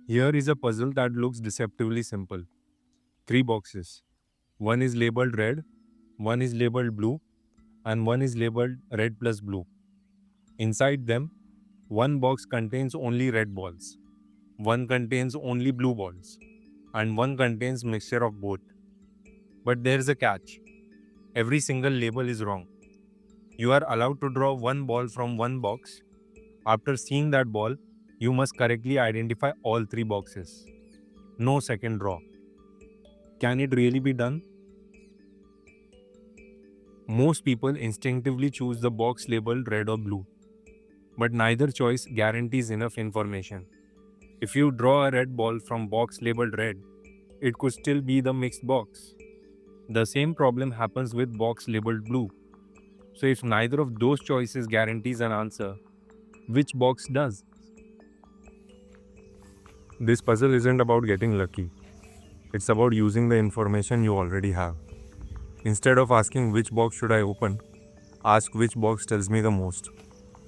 Here is a puzzle that looks deceptively simple. 3 boxes. One is labeled red, one is labeled blue, and one is labeled red plus blue. Inside them, one box contains only red balls, one contains only blue balls, and one contains mixture of both. But there's a catch. Every single label is wrong. You are allowed to draw one ball from one box. After seeing that ball, you must correctly identify all 3 boxes. No second draw. Can it really be done? Most people instinctively choose the box labeled red or blue, but neither choice guarantees enough information. If you draw a red ball from box labeled red, it could still be the mixed box. The same problem happens with box labeled blue. So if neither of those choices guarantees an answer, which box does? This puzzle isn't about getting lucky. It's about using the information you already have. Instead of asking which box should I open, ask which box tells me the most,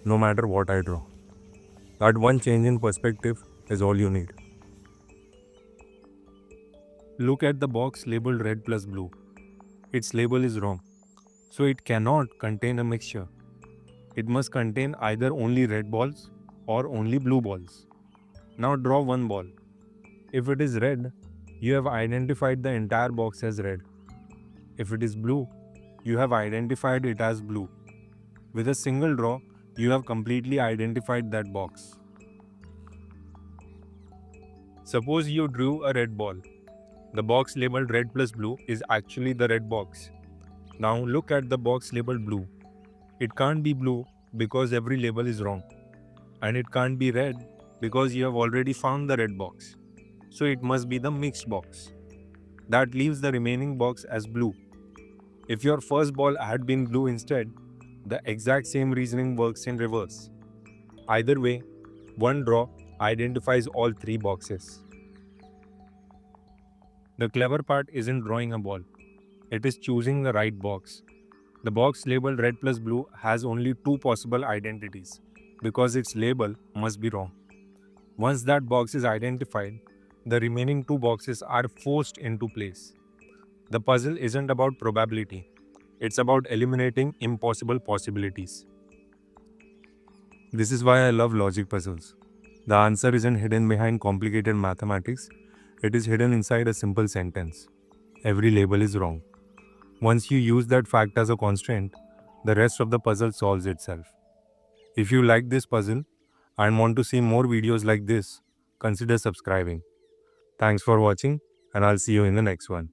no matter what I draw. That one change in perspective is all you need. Look at the box labeled red plus blue. Its label is wrong, so it cannot contain a mixture. It must contain either only red balls or only blue balls. Now draw one ball. If it is red, you have identified the entire box as red. If it is blue, you have identified it as blue. With a single draw, you have completely identified that box. Suppose you drew a red ball. The box labeled red plus blue is actually the red box. Now look at the box labeled blue. It can't be blue because every label is wrong. And it can't be red because you have already found the red box. So it must be the mixed box. That leaves the remaining box as blue. If your first ball had been blue instead, the exact same reasoning works in reverse. Either way, one draw identifies all 3 boxes. The clever part isn't drawing a ball, it is choosing the right box. The box labeled red plus blue has only 2 possible identities because its label must be wrong. Once that box is identified, the remaining 2 boxes are forced into place. The puzzle isn't about probability, it's about eliminating impossible possibilities. This is why I love logic puzzles. The answer isn't hidden behind complicated mathematics, it is hidden inside a simple sentence. Every label is wrong. Once you use that fact as a constraint, the rest of the puzzle solves itself. If you like this puzzle and want to see more videos like this, consider subscribing. Thanks for watching, and I'll see you in the next one.